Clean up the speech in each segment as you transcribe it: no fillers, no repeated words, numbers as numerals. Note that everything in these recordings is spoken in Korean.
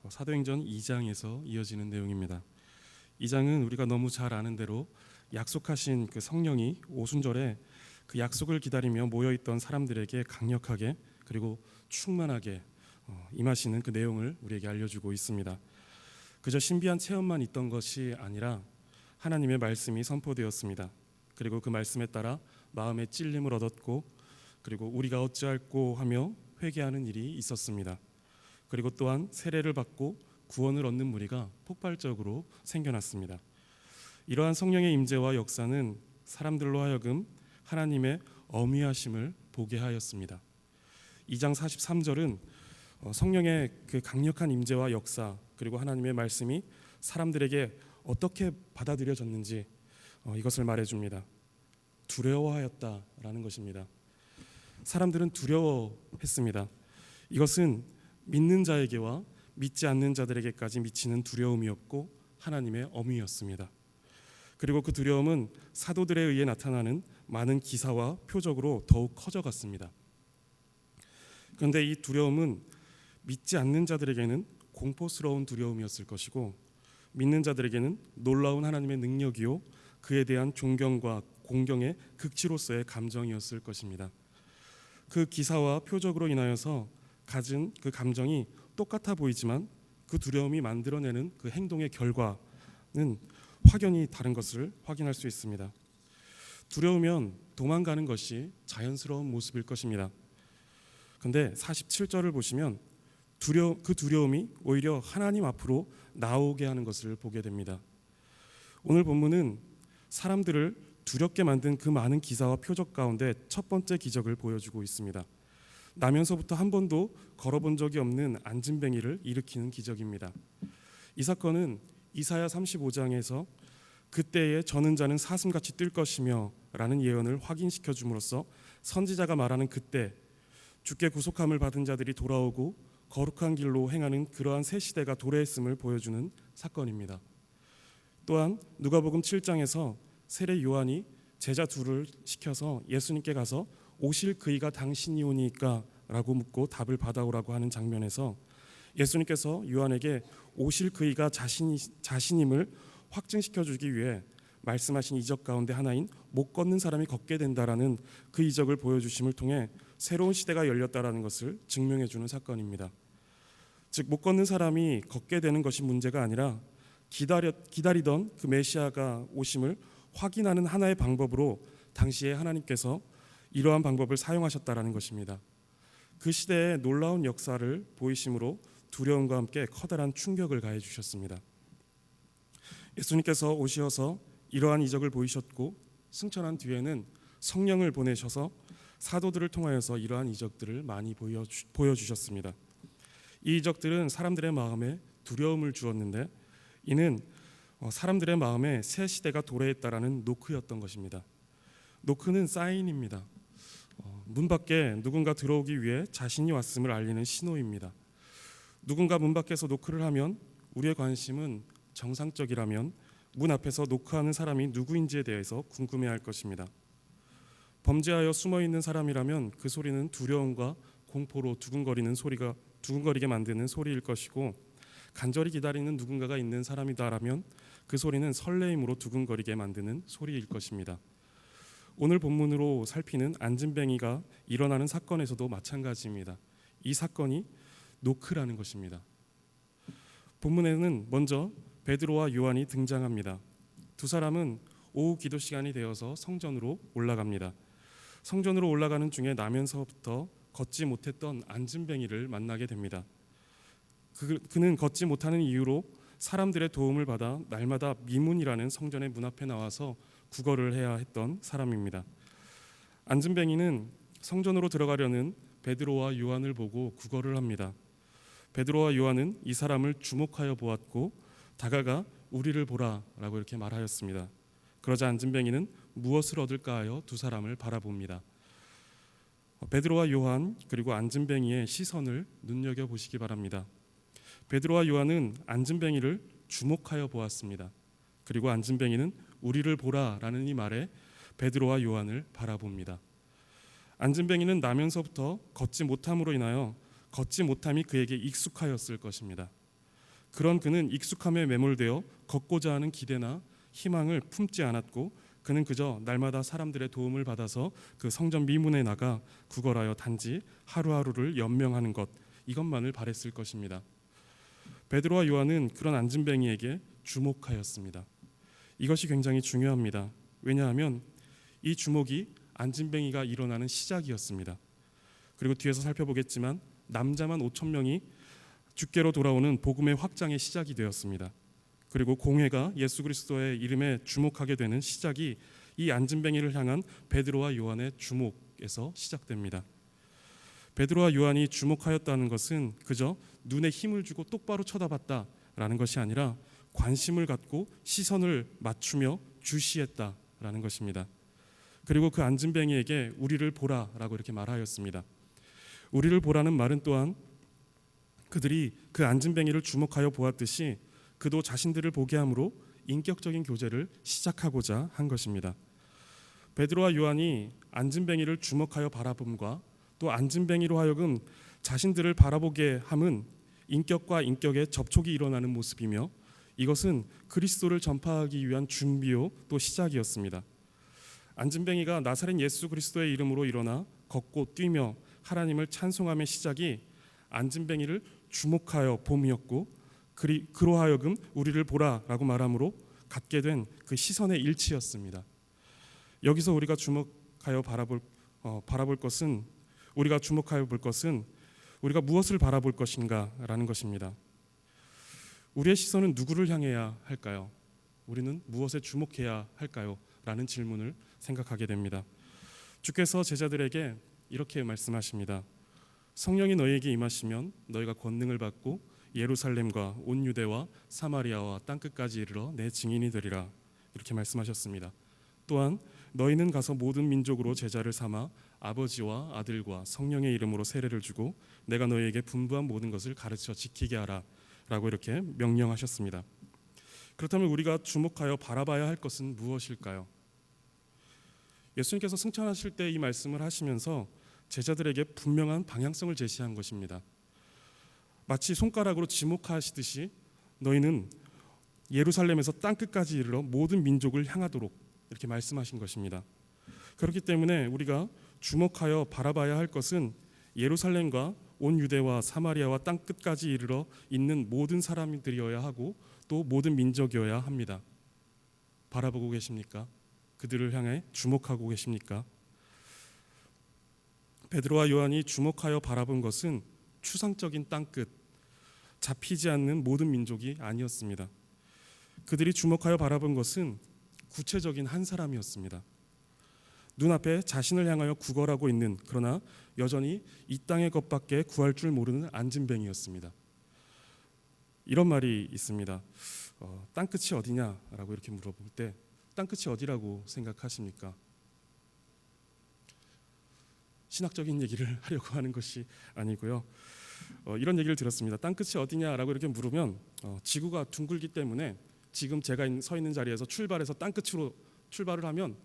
사도행전 2장에서 이어지는 내용입니다. 2장은 우리가 너무 잘 아는 대로 약속하신 그 성령이 오순절에 그 약속을 기다리며 모여있던 사람들에게 강력하게 그리고 충만하게 임하시는 그 내용을 우리에게 알려주고 있습니다. 그저 신비한 체험만 있던 것이 아니라 하나님의 말씀이 선포되었습니다. 그리고 그 말씀에 따라 마음의 찔림을 얻었고, 그리고 우리가 어찌할꼬 하며 회개하는 일이 있었습니다. 그리고 또한 세례를 받고 구원을 얻는 무리가 폭발적으로 생겨났습니다. 이러한 성령의 임재와 역사는 사람들로 하여금 하나님의 어미하심을 보게 하였습니다. 2장 43절은 성령의 그 강력한 임재와 역사, 그리고 하나님의 말씀이 사람들에게 어떻게 받아들여졌는지 이것을 말해줍니다. 두려워하였다라는 것입니다. 사람들은 두려워했습니다. 이것은 믿는 자에게와 믿지 않는 자들에게까지 미치는 두려움이었고 하나님의 엄위였습니다. 그리고 그 두려움은 사도들에 의해 나타나는 많은 기사와 표적으로 더욱 커져갔습니다. 그런데 이 두려움은 믿지 않는 자들에게는 공포스러운 두려움이었을 것이고, 믿는 자들에게는 놀라운 하나님의 능력이요 그에 대한 존경과 공경의 극치로서의 감정이었을 것입니다. 그 기사와 표적으로 인하여서 가진 그 감정이 똑같아 보이지만 그 두려움이 만들어내는 그 행동의 결과는 확연히 다른 것을 확인할 수 있습니다. 두려우면 도망가는 것이 자연스러운 모습일 것입니다. 그런데 47절을 보시면 그 두려움이 오히려 하나님 앞으로 나오게 하는 것을 보게 됩니다. 오늘 본문은 사람들을 두렵게 만든 그 많은 기사와 표적 가운데 첫 번째 기적을 보여주고 있습니다. 나면서부터 한 번도 걸어본 적이 없는 안진뱅이를 일으키는 기적입니다. 이 사건은 이사야 35장에서 그때에 저는 자는 사슴같이 뛸 것이며 라는 예언을 확인시켜 줌으로써 선지자가 말하는 그때 주께 구속함을 받은 자들이 돌아오고 거룩한 길로 행하는 그러한 새 시대가 도래했음을 보여주는 사건입니다. 또한 누가복음 7장에서 세례 요한이 제자 둘을 시켜서 예수님께 가서 오실 그이가 당신이오니까 라고 묻고 답을 받아오라고 하는 장면에서 예수님께서 요한에게 오실 그이가 자신임을 확증시켜주기 위해 말씀하신 이적 가운데 하나인 못 걷는 사람이 걷게 된다라는 그 이적을 보여주심을 통해 새로운 시대가 열렸다라는 것을 증명해주는 사건입니다. 즉 못 걷는 사람이 걷게 되는 것이 문제가 아니라 기다리던 그 메시아가 오심을 확인하는 하나의 방법으로 당시에 하나님께서 이러한 방법을 사용하셨다라는 것입니다. 그 시대에 놀라운 역사를 보이심으로 두려움과 함께 커다란 충격을 가해 주셨습니다. 예수님께서 오셔서 이러한 이적을 보이셨고 승천한 뒤에는 성령을 보내셔서 사도들을 통하여서 이러한 이적들을 많이 보여주셨습니다. 이 이적들은 사람들의 마음에 두려움을 주었는데 이는 사람들의 마음에 새 시대가 도래했다라는 노크였던 것입니다. 노크는 사인입니다. 문 밖에 누군가 들어오기 위해 자신이 왔음을 알리는 신호입니다. 누군가 문 밖에서 노크를 하면 우리의 관심은 정상적이라면 문 앞에서 노크하는 사람이 누구인지에 대해서 궁금해할 것입니다. 범죄하여 숨어있는 사람이라면 그 소리는 두려움과 공포로 두근거리게 만드는 소리일 것이고, 간절히 기다리는 누군가가 있는 사람이다라면 그 소리는 설레임으로 두근거리게 만드는 소리일 것입니다. 오늘 본문으로 살피는 안진뱅이가 일어나는 사건에서도 마찬가지입니다. 이 사건이 노크라는 것입니다. 본문에는 먼저 베드로와 요한이 등장합니다. 두 사람은 오후 기도 시간이 되어서 성전으로 올라갑니다. 성전으로 올라가는 중에 나면서부터 걷지 못했던 안진뱅이를 만나게 됩니다. 그는 걷지 못하는 이유로 사람들의 도움을 받아 날마다 미문이라는 성전의 문 앞에 나와서 구걸을 해야 했던 사람입니다. 안진뱅이는 성전으로 들어가려는 베드로와 요한을 보고 구걸을 합니다. 베드로와 요한은 이 사람을 주목하여 보았고 다가가 우리를 보라라고 이렇게 말하였습니다. 그러자 안진뱅이는 무엇을 얻을까 하여 두 사람을 바라봅니다. 베드로와 요한 그리고 안진뱅이의 시선을 눈여겨보시기 바랍니다. 베드로와 요한은 안진뱅이를 주목하여 보았습니다. 그리고 안진뱅이는 우리를 보라라는 이 말에 베드로와 요한을 바라봅니다. 안진뱅이는 나면서부터 걷지 못함으로 인하여 걷지 못함이 그에게 익숙하였을 것입니다. 그런 그는 익숙함에 매몰되어 걷고자 하는 기대나 희망을 품지 않았고 그는 그저 날마다 사람들의 도움을 받아서 그 성전 미문에 나가 구걸하여 단지 하루하루를 연명하는 것, 이것만을 바랬을 것입니다. 베드로와 요한은 그런 안진뱅이에게 주목하였습니다. 이것이 굉장히 중요합니다. 왜냐하면 이 주목이 안진뱅이가 일어나는 시작이었습니다. 그리고 뒤에서 살펴보겠지만 남자만 5천 명이 주께로 돌아오는 복음의 확장의 시작이 되었습니다. 그리고 공회가 예수 그리스도의 이름에 주목하게 되는 시작이 이 안진뱅이를 향한 베드로와 요한의 주목에서 시작됩니다. 베드로와 요한이 주목하였다는 것은 그저 눈에 힘을 주고 똑바로 쳐다봤다라는 것이 아니라 관심을 갖고 시선을 맞추며 주시했다라는 것입니다. 그리고 그 안진뱅이에게 우리를 보라라고 이렇게 말하였습니다. 우리를 보라는 말은 또한 그들이 그 안진뱅이를 주목하여 보았듯이 그도 자신들을 보게 함으로 인격적인 교제를 시작하고자 한 것입니다. 베드로와 요한이 안진뱅이를 주목하여 바라봄과 또 안진뱅이로 하여금 자신들을 바라보게 함은 인격과 인격의 접촉이 일어나는 모습이며 이것은 그리스도를 전파하기 위한 준비요 또 시작이었습니다. 안진뱅이가 나사렛 예수 그리스도의 이름으로 일어나 걷고 뛰며 하나님을 찬송함의 시작이 안진뱅이를 주목하여 봄이었고 그로 하여금 우리를 보라라고 말함으로 갖게 된 그 시선의 일치였습니다. 여기서 우리가 주목하여 바라볼 것은 우리가 주목하여 볼 것은 우리가 무엇을 바라볼 것인가라는 것입니다. 우리의 시선은 누구를 향해야 할까요? 우리는 무엇에 주목해야 할까요? 라는 질문을 생각하게 됩니다. 주께서 제자들에게 이렇게 말씀하십니다. 성령이 너희에게 임하시면 너희가 권능을 받고 예루살렘과 온 유대와 사마리아와 땅끝까지 이르러 내 증인이 되리라. 이렇게 말씀하셨습니다. 또한 너희는 가서 모든 민족으로 제자를 삼아 아버지와 아들과 성령의 이름으로 세례를 주고 내가 너희에게 분부한 모든 것을 가르쳐 지키게 하라 라고 이렇게 명령하셨습니다. 그렇다면 우리가 주목하여 바라봐야 할 것은 무엇일까요? 예수님께서 승천하실 때 이 말씀을 하시면서 제자들에게 분명한 방향성을 제시한 것입니다. 마치 손가락으로 지목하시듯이 너희는 예루살렘에서 땅끝까지 이르러 모든 민족을 향하도록 이렇게 말씀하신 것입니다. 그렇기 때문에 우리가 주목하여 바라봐야 할 것은 예루살렘과 온 유대와 사마리아와 땅끝까지 이르러 있는 모든 사람들이어야 하고 또 모든 민족이어야 합니다. 바라보고 계십니까? 그들을 향해 주목하고 계십니까? 베드로와 요한이 주목하여 바라본 것은 추상적인 땅끝, 잡히지 않는 모든 민족이 아니었습니다. 그들이 주목하여 바라본 것은 구체적인 한 사람이었습니다. 눈앞에 자신을 향하여 구걸하고 있는 그러나 여전히 이 땅의 것밖에 구할 줄 모르는 안진뱅이였습니다. 이런 말이 있습니다. 땅끝이 어디냐라고 이렇게 물어볼 때 땅끝이 어디라고 생각하십니까? 신학적인 얘기를 하려고 하는 것이 아니고요. 이런 얘기를 들었습니다. 땅끝이 어디냐라고 이렇게 물으면 지구가 둥글기 때문에 지금 제가 서 있는 자리에서 출발해서 땅끝으로 출발을 하면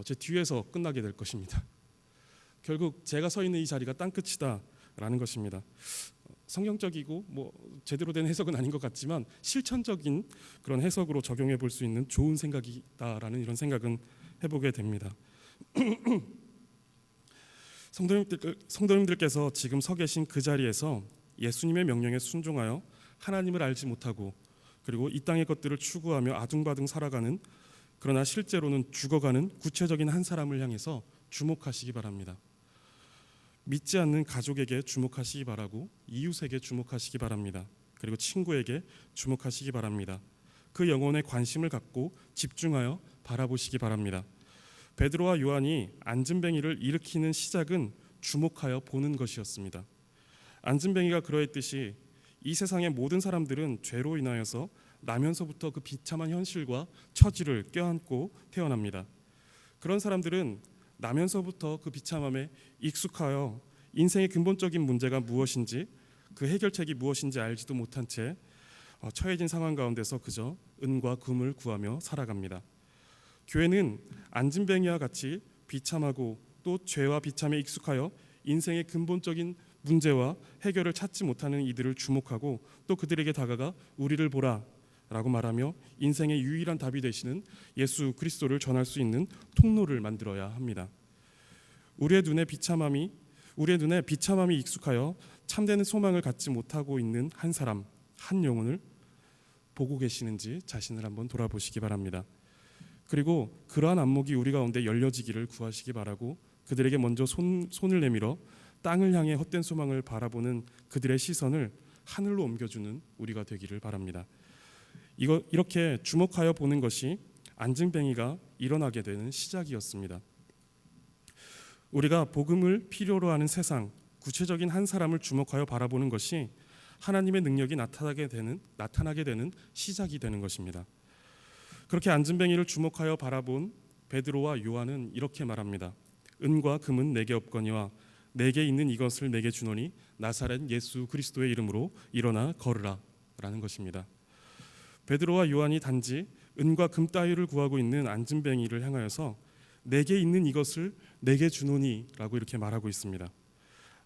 제 뒤에서 끝나게 될 것입니다. 결국 제가 서 있는 이 자리가 땅끝이다라는 것입니다. 성경적이고 제대로 된 해석은 아닌 것 같지만 실천적인 그런 해석으로 적용해 볼 수 있는 좋은 생각이다라는 이런 생각은 해보게 됩니다. 성도님들께서 지금 서 계신 그 자리에서 예수님의 명령에 순종하여 하나님을 알지 못하고 그리고 이 땅의 것들을 추구하며 아둥바둥 살아가는 그러나 실제로는 죽어가는 구체적인 한 사람을 향해서 주목하시기 바랍니다. 믿지 않는 가족에게 주목하시기 바라고 이웃에게 주목하시기 바랍니다. 그리고 친구에게 주목하시기 바랍니다. 그 영혼에 관심을 갖고 집중하여 바라보시기 바랍니다. 베드로와 요한이 안진뱅이를 일으키는 시작은 주목하여 보는 것이었습니다. 안진뱅이가 그러했듯이 이 세상의 모든 사람들은 죄로 인하여서 나면서부터 그 비참한 현실과 처지를 껴안고 태어납니다. 그런 사람들은 나면서부터 그 비참함에 익숙하여 인생의 근본적인 문제가 무엇인지 그 해결책이 무엇인지 알지도 못한 채 처해진 상황 가운데서 그저 은과 금을 구하며 살아갑니다. 교회는 안진뱅이와 같이 비참하고 또 죄와 비참에 익숙하여 인생의 근본적인 문제와 해결을 찾지 못하는 이들을 주목하고 또 그들에게 다가가 우리를 보라 라고 말하며 인생의 유일한 답이 되시는 예수 그리스도를 전할 수 있는 통로를 만들어야 합니다. 우리의 눈에 비참함이 익숙하여 참되는 소망을 갖지 못하고 있는 한 사람, 한 영혼을 보고 계시는지 자신을 한번 돌아보시기 바랍니다. 그리고 그러한 안목이 우리 가운데 열려지기를 구하시기 바라고 그들에게 먼저 손을 내밀어 땅을 향해 헛된 소망을 바라보는 그들의 시선을 하늘로 옮겨주는 우리가 되기를 바랍니다. 이렇게 주목하여 보는 것이 안증뱅이가 일어나게 되는 시작이었습니다. 우리가 복음을 필요로 하는 세상, 구체적인 한 사람을 주목하여 바라보는 것이 하나님의 능력이 나타나게 되는 시작이 되는 것입니다. 그렇게 안증뱅이를 주목하여 바라본 베드로와 요한은 이렇게 말합니다. 은과 금은 내게 없거니와 내게 있는 이것을 내게 주노니 나사렛 예수 그리스도의 이름으로 일어나 걸으라 라는 것입니다. 베드로와 요한이 단지 은과 금 따위를 구하고 있는 안증뱅이를 향하여서 내게 있는 이것을 내게 주노니 라고 이렇게 말하고 있습니다.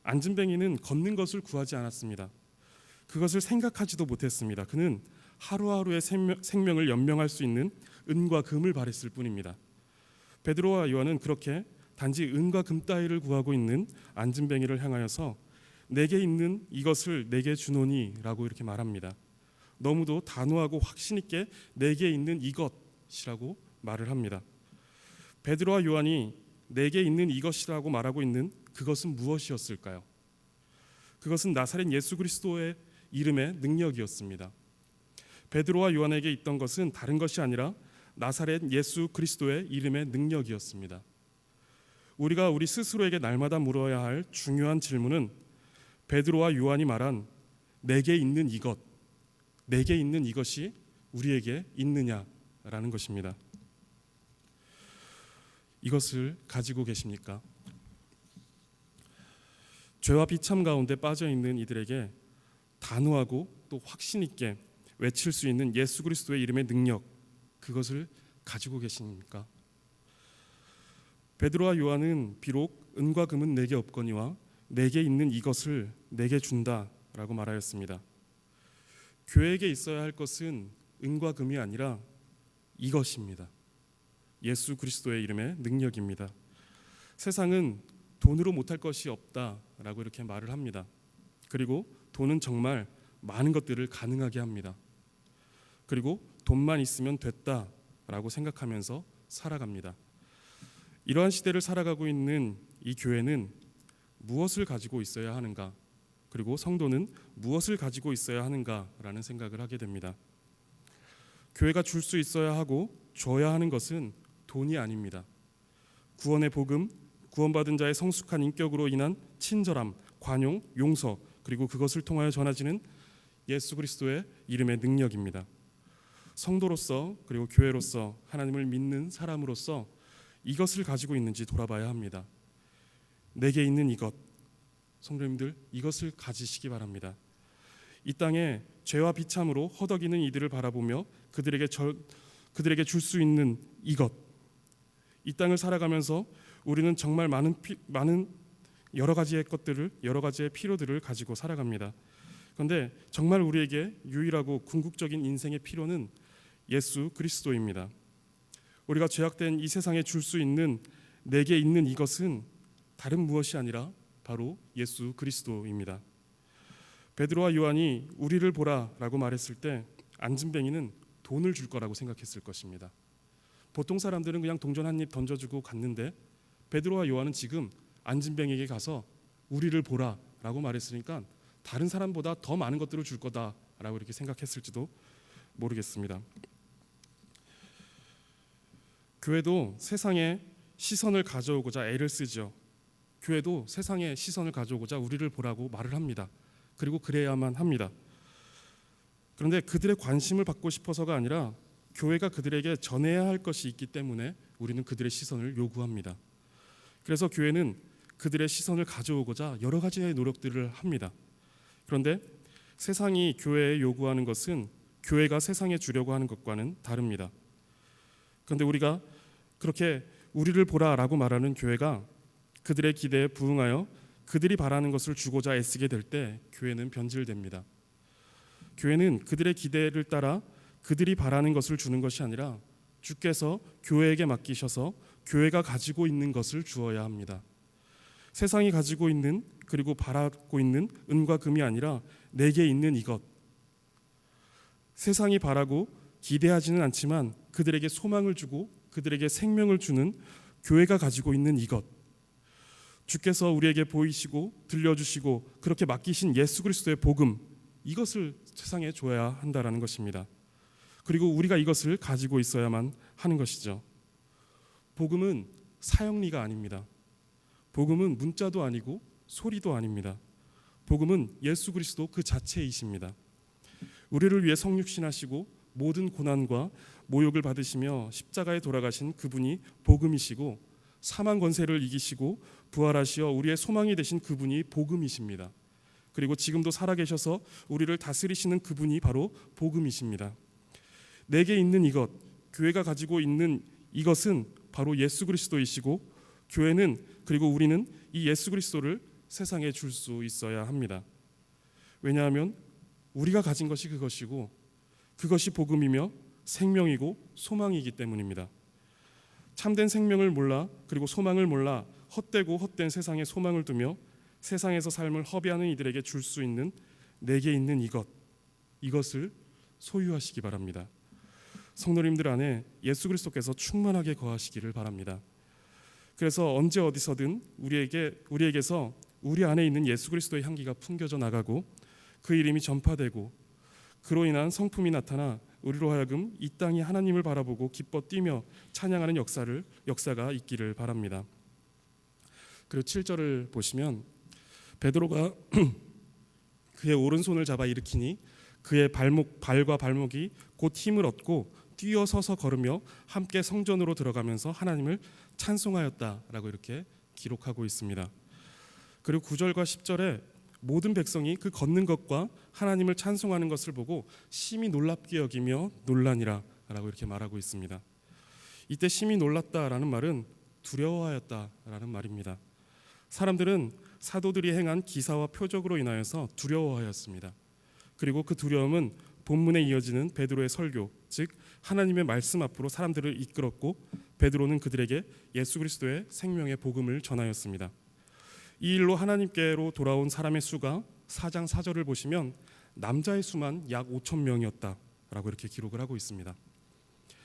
안증뱅이는 걷는 것을 구하지 않았습니다. 그것을 생각하지도 못했습니다. 그는 하루하루의 생명을 연명할 수 있는 은과 금을 바랬을 뿐입니다. 베드로와 요한은 그렇게 단지 은과 금 따위를 구하고 있는 안증뱅이를 향하여서 내게 있는 이것을 내게 주노니 라고 이렇게 말합니다. 너무도 단호하고 확신 있게 내게 있는 이것이라고 말을 합니다. 베드로와 요한이 내게 있는 이것이라고 말하고 있는 그것은 무엇이었을까요? 그것은 나사렛 예수 그리스도의 이름의 능력이었습니다. 베드로와 요한에게 있던 것은 다른 것이 아니라 나사렛 예수 그리스도의 이름의 능력이었습니다. 우리가 우리 스스로에게 날마다 물어야 할 중요한 질문은 베드로와 요한이 말한 내게 있는 이것이 우리에게 있느냐라는 것입니다. 이것을 가지고 계십니까? 죄와 비참 가운데 빠져 있는 이들에게 단호하고 또 확신 있게 외칠 수 있는 예수 그리스도의 이름의 능력, 그것을 가지고 계십니까? 베드로와 요한은 비록 은과 금은 내게 없거니와 내게 있는 이것을 내게 준다라고 말하였습니다. 교회에게 있어야 할 것은 은과 금이 아니라 이것입니다. 예수 그리스도의 이름의 능력입니다. 세상은 돈으로 못할 것이 없다라고 이렇게 말을 합니다. 그리고 돈은 정말 많은 것들을 가능하게 합니다. 그리고 돈만 있으면 됐다라고 생각하면서 살아갑니다. 이러한 시대를 살아가고 있는 이 교회는 무엇을 가지고 있어야 하는가? 그리고 성도는 무엇을 가지고 있어야 하는가라는 생각을 하게 됩니다. 교회가 줄 수 있어야 하고 줘야 하는 것은 돈이 아닙니다. 구원의 복음, 구원받은 자의 성숙한 인격으로 인한 친절함, 관용, 용서, 그리고 그것을 통하여 전해지는 예수 그리스도의 이름의 능력입니다. 성도로서 그리고 교회로서 하나님을 믿는 사람으로서 이것을 가지고 있는지 돌아봐야 합니다. 내게 있는 이것, 성도님들 이것을 가지시기 바랍니다. 이 땅에 죄와 비참으로 허덕이는 이들을 바라보며 그들에게 줄 수 있는 이것, 이 땅을 살아가면서 우리는 정말 많은 여러 가지의 필요들을 가지고 살아갑니다. 그런데 정말 우리에게 유일하고 궁극적인 인생의 필요는 예수 그리스도입니다. 우리가 죄악된 이 세상에 줄 수 있는 내게 있는 이것은 다른 무엇이 아니라 바로 예수 그리스도입니다. 베드로와 요한이 우리를 보라라고 말했을 때 안증뱅이는 돈을 줄 거라고 생각했을 것입니다. 보통 사람들은 그냥 동전 한 입 던져주고 갔는데 베드로와 요한은 지금 안증뱅이에게 가서 우리를 보라라고 말했으니까 다른 사람보다 더 많은 것들을 줄 거다라고 이렇게 생각했을지도 모르겠습니다. 교회도 세상에 시선을 가져오고자 애를 쓰죠. 교회도 세상에 시선을 가져오고자 우리를 보라고 말을 합니다. 그리고 그래야만 합니다. 그런데 그들의 관심을 받고 싶어서가 아니라 교회가 그들에게 전해야 할 것이 있기 때문에 우리는 그들의 시선을 요구합니다. 그래서 교회는 그들의 시선을 가져오고자 여러 가지의 노력들을 합니다. 그런데 세상이 교회에 요구하는 것은 교회가 세상에 주려고 하는 것과는 다릅니다. 그런데 우리가 그렇게 우리를 보라라고 말하는 교회가 그들의 기대에 부응하여 그들이 바라는 것을 주고자 애쓰게 될 때 교회는 변질됩니다. 교회는 그들의 기대를 따라 그들이 바라는 것을 주는 것이 아니라 주께서 교회에게 맡기셔서 교회가 가지고 있는 것을 주어야 합니다. 세상이 가지고 있는 그리고 바라고 있는 은과 금이 아니라 내게 있는 이것. 세상이 바라고 기대하지는 않지만 그들에게 소망을 주고 그들에게 생명을 주는 교회가 가지고 있는 이것. 주께서 우리에게 보이시고 들려주시고 그렇게 맡기신 예수 그리스도의 복음, 이것을 세상에 줘야 한다라는 것입니다. 그리고 우리가 이것을 가지고 있어야만 하는 것이죠. 복음은 사형리가 아닙니다. 복음은 문자도 아니고 소리도 아닙니다. 복음은 예수 그리스도 그 자체이십니다. 우리를 위해 성육신하시고 모든 고난과 모욕을 받으시며 십자가에 돌아가신 그분이 복음이시고 사망 권세를 이기시고 부활하시어 우리의 소망이 되신 그분이 복음이십니다. 그리고 지금도 살아계셔서 우리를 다스리시는 그분이 바로 복음이십니다. 내게 있는 이것, 교회가 가지고 있는 이것은 바로 예수 그리스도이시고 교회는 그리고 우리는 이 예수 그리스도를 세상에 줄 수 있어야 합니다. 왜냐하면 우리가 가진 것이 그것이고 그것이 복음이며 생명이고 소망이기 때문입니다. 참된 생명을 몰라 그리고 소망을 몰라 헛되고 헛된 세상에 소망을 두며 세상에서 삶을 허비하는 이들에게 줄 수 있는 내게 있는 이것을 소유하시기 바랍니다. 성도님들 안에 예수 그리스도께서 충만하게 거하시기를 바랍니다. 그래서 언제 어디서든 우리에게서 우리 안에 있는 예수 그리스도의 향기가 풍겨져 나가고 그 이름이 전파되고 그로 인한 성품이 나타나 우리로 하여금 이 땅이 하나님을 바라보고 기뻐 뛰며 찬양하는 역사가 있기를 바랍니다. 그리고 7절을 보시면 베드로가 그의 오른손을 잡아 일으키니 그의 발과 발목이 곧 힘을 얻고 뛰어서서 걸으며 함께 성전으로 들어가면서 하나님을 찬송하였다라고 이렇게 기록하고 있습니다. 그리고 9절과 10절에 모든 백성이 그 걷는 것과 하나님을 찬송하는 것을 보고 심히 놀랍게 여기며 놀라니라 라고 이렇게 말하고 있습니다. 이때 심히 놀랐다라는 말은 두려워하였다라는 말입니다. 사람들은 사도들이 행한 기사와 표적으로 인하여서 두려워하였습니다. 그리고 그 두려움은 본문에 이어지는 베드로의 설교, 즉 하나님의 말씀 앞으로 사람들을 이끌었고 베드로는 그들에게 예수 그리스도의 생명의 복음을 전하였습니다. 이 일로 하나님께로 돌아온 사람의 수가 4장 4절을 보시면 남자의 수만 약 5천 명이었다라고 이렇게 기록을 하고 있습니다.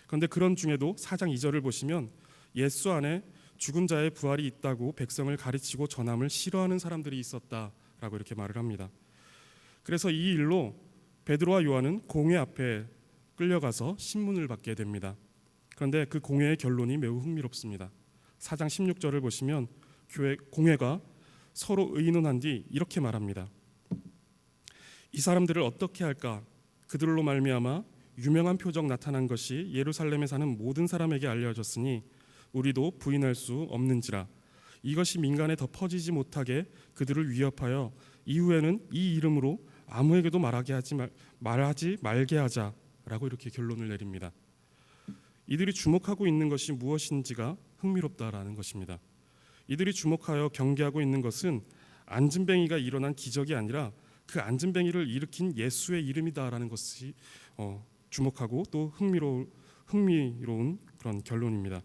그런데 그런 중에도 4장 2절을 보시면 예수 안에 죽은 자의 부활이 있다고 백성을 가르치고 전함을 싫어하는 사람들이 있었다라고 이렇게 말을 합니다. 그래서 이 일로 베드로와 요한은 공회 앞에 끌려가서 신문을 받게 됩니다. 그런데 그 공회의 결론이 매우 흥미롭습니다. 4장 16절을 보시면 공회가 서로 의논한 뒤 이렇게 말합니다. 이 사람들을 어떻게 할까? 그들로 말미암아 유명한 표적 나타난 것이 예루살렘에 사는 모든 사람에게 알려졌으니 우리도 부인할 수 없는지라. 이것이 민간에 더 퍼지지 못하게 그들을 위협하여 이후에는 이 이름으로 아무에게도 말하지 말게 하자라고 이렇게 결론을 내립니다. 이들이 주목하고 있는 것이 무엇인지가 흥미롭다라는 것입니다. 이들이 주목하여 경계하고 있는 것은 안진뱅이가 일어난 기적이 아니라 그 안진뱅이를 일으킨 예수의 이름이다라는 것이 주목하고 또 흥미로운 그런 결론입니다.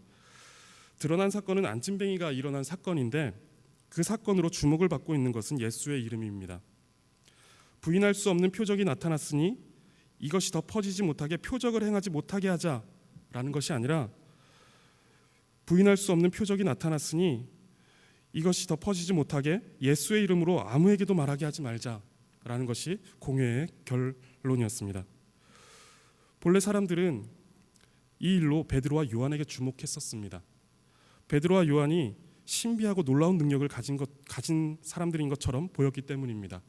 드러난 사건은 안진뱅이가 일어난 사건인데 그 사건으로 주목을 받고 있는 것은 예수의 이름입니다. 부인할 수 없는 표적이 나타났으니 이것이 더 퍼지지 못하게 표적을 행하지 못하게 하자라는 것이 아니라 부인할 수 없는 표적이 나타났으니 이것이 더 퍼지지 못하게 예수의 이름으로 아무에게도 말하게 하지 말자라는 것이 공회의 결론이었습니다. 본래 사람들은 이 일로 베드로와 요한에게 주목했었습니다. 베드로와 요한이 신비하고 놀라운 능력을 가진 사람들인 것처럼 보였기 때문입니다.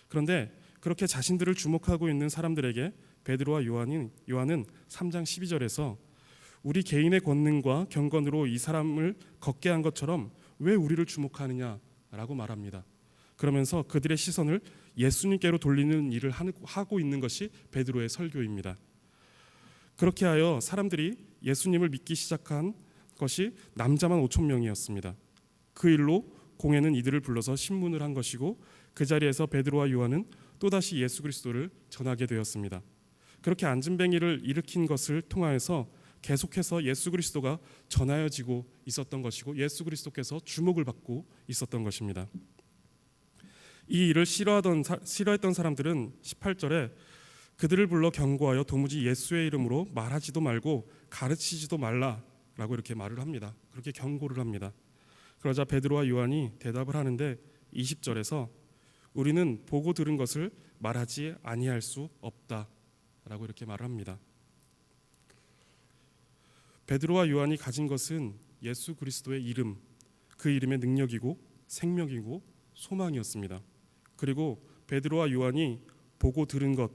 그런데 그렇게 자신들을 주목하고 있는 사람들에게 베드로와 요한은 3장 12절에서 우리 개인의 권능과 경건으로 이 사람을 걷게 한 것처럼 왜 우리를 주목하느냐라고 말합니다. 그러면서 그들의 시선을 예수님께로 돌리는 일을 하고 있는 것이 베드로의 설교입니다. 그렇게 하여 사람들이 예수님을 믿기 시작한 것이 남자만 5천 명이었습니다. 그 일로 공회는 이들을 불러서 신문을 한 것이고 그 자리에서 베드로와 요한은 또다시 예수 그리스도를 전하게 되었습니다. 그렇게 안진뱅이를 일으킨 것을 통하여서 계속해서 예수 그리스도가 전하여지고 있었던 것이고 예수 그리스도께서 주목을 받고 있었던 것입니다. 이 일을 싫어했던 사람들은 18절에 그들을 불러 경고하여 도무지 예수의 이름으로 말하지도 말고 가르치지도 말라라고 이렇게 말을 합니다. 그렇게 경고를 합니다. 그러자 베드로와 요한이 대답을 하는데 20절에서 우리는 보고 들은 것을 말하지 아니할 수 없다라고 이렇게 말을 합니다. 베드로와 요한이 가진 것은 예수 그리스도의 이름, 그 이름의 능력이고 생명이고 소망이었습니다. 그리고 베드로와 요한이 보고 들은 것,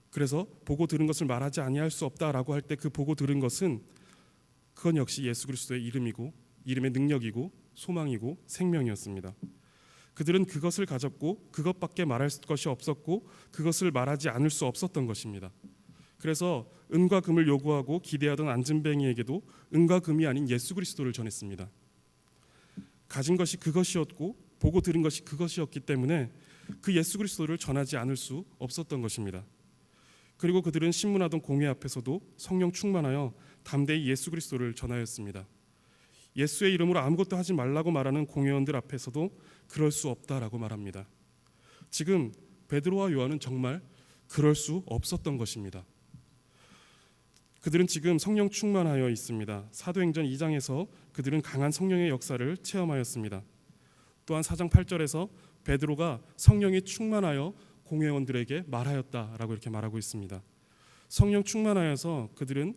그래서 보고 들은 것을 말하지 아니할 수 없다라고 할 때 그 보고 들은 것은 그건 역시 예수 그리스도의 이름이고 이름의 능력이고 소망이고 생명이었습니다. 그들은 그것을 가졌고 그것밖에 말할 것이 없었고 그것을 말하지 않을 수 없었던 것입니다. 그래서 은과 금을 요구하고 기대하던 안진뱅이에게도 은과 금이 아닌 예수 그리스도를 전했습니다. 가진 것이 그것이었고 보고 들은 것이 그것이었기 때문에 그 예수 그리스도를 전하지 않을 수 없었던 것입니다. 그리고 그들은 신문하던 공회 앞에서도 성령 충만하여 담대히 예수 그리스도를 전하였습니다. 예수의 이름으로 아무것도 하지 말라고 말하는 공회원들 앞에서도 그럴 수 없다라고 말합니다. 지금 베드로와 요한은 정말 그럴 수 없었던 것입니다. 그들은 지금 성령 충만하여 있습니다. 사도행전 2장에서 그들은 강한 성령의 역사를 체험하였습니다. 또한 4장 8절에서 베드로가 성령이 충만하여 공회원들에게 말하였다라고 이렇게 말하고 있습니다. 성령 충만하여서 그들은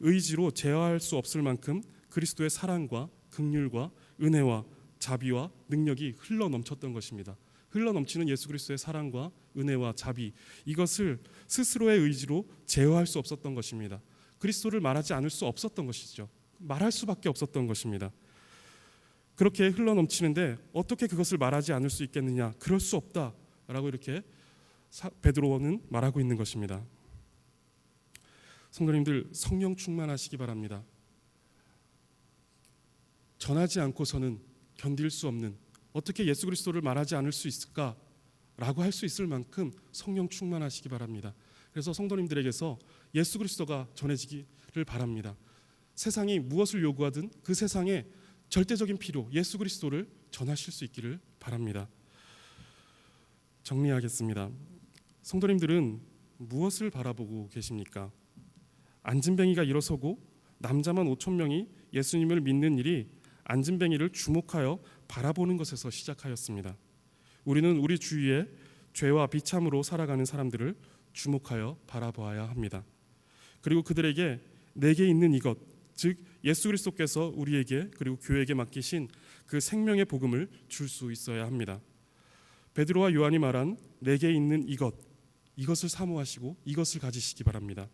의지로 제어할 수 없을 만큼 그리스도의 사랑과 긍휼과 은혜와 자비와 능력이 흘러넘쳤던 것입니다. 흘러넘치는 예수 그리스도의 사랑과 은혜와 자비, 이것을 스스로의 의지로 제어할 수 없었던 것입니다. 그리스도를 말하지 않을 수 없었던 것이죠. 말할 수밖에 없었던 것입니다. 그렇게 흘러넘치는데 어떻게 그것을 말하지 않을 수 있겠느냐? 그럴 수 없다라고 이렇게 베드로는 말하고 있는 것입니다. 성도님들, 성령 충만하시기 바랍니다. 전하지 않고서는 견딜 수 없는, 어떻게 예수 그리스도를 말하지 않을 수 있을까라고 할 수 있을 만큼 성령 충만하시기 바랍니다. 그래서 성도님들에게서 예수 그리스도가 전해지기를 바랍니다. 세상이 무엇을 요구하든 그 세상에 절대적인 필요, 예수 그리스도를 전하실 수 있기를 바랍니다. 정리하겠습니다. 성도님들은 무엇을 바라보고 계십니까? 안진뱅이가 일어서고 남자만 5천 명이 예수님을 믿는 일이 안진뱅이를 주목하여 바라보는 것에서 시작하였습니다. 우리는 우리 주위에 죄와 비참으로 살아가는 사람들을 주목하여 바라보아야 합니다. 그리고 그들에게 내게 있는 이것, 즉 예수 그리스도께서 우리에게 그리고 교회에게 맡기신 그 생명의 복음을 줄 수 있어야 합니다. 베드로와 요한이 말한 내게 있는 이것을 사모하시고 이것을 가지시기 바랍니다.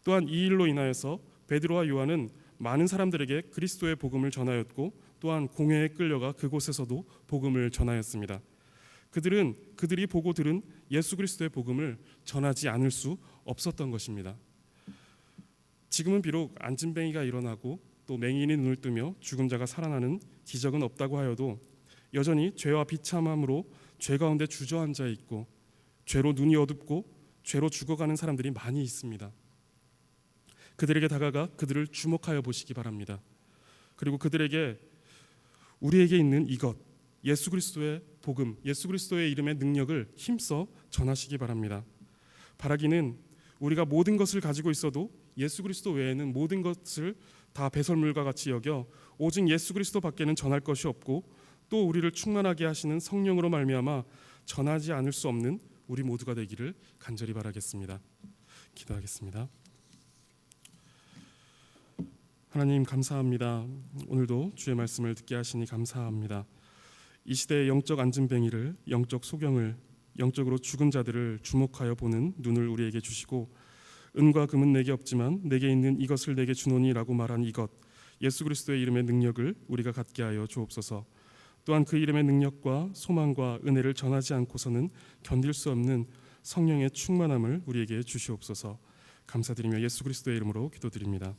또한 이 일로 인하여서 베드로와 요한은 많은 사람들에게 그리스도의 복음을 전하였고 또한 공회에 끌려가 그곳에서도 복음을 전하였습니다. 그들이 보고 들은 예수 그리스도의 복음을 전하지 않을 수 없었던 것입니다. 지금은 비록 안진뱅이가 일어나고 또 맹인이 눈을 뜨며 죽은 자가 살아나는 기적은 없다고 하여도 여전히 죄와 비참함으로 죄 가운데 주저앉아 있고 죄로 눈이 어둡고 죄로 죽어가는 사람들이 많이 있습니다. 그들에게 다가가 그들을 주목하여 보시기 바랍니다. 그리고 그들에게 우리에게 있는 이것, 예수 그리스도의 복음, 예수 그리스도의 이름의 능력을 힘써 전하시기 바랍니다. 바라기는 우리가 모든 것을 가지고 있어도 예수 그리스도 외에는 모든 것을 다 배설물과 같이 여겨 오직 예수 그리스도 밖에는 전할 것이 없고 또 우리를 충만하게 하시는 성령으로 말미암아 전하지 않을 수 없는 우리 모두가 되기를 간절히 바라겠습니다. 기도하겠습니다. 하나님 감사합니다. 오늘도 주의 말씀을 듣게 하시니 감사합니다. 이 시대의 영적 안진뱅이를, 영적 소경을, 영적으로 죽은 자들을 주목하여 보는 눈을 우리에게 주시고 은과 금은 내게 없지만 내게 있는 이것을 내게 주노니라고 말한 이것, 예수 그리스도의 이름의 능력을 우리가 갖게 하여 주옵소서. 또한 그 이름의 능력과 소망과 은혜를 전하지 않고서는 견딜 수 없는 성령의 충만함을 우리에게 주시옵소서. 감사드리며 예수 그리스도의 이름으로 기도드립니다.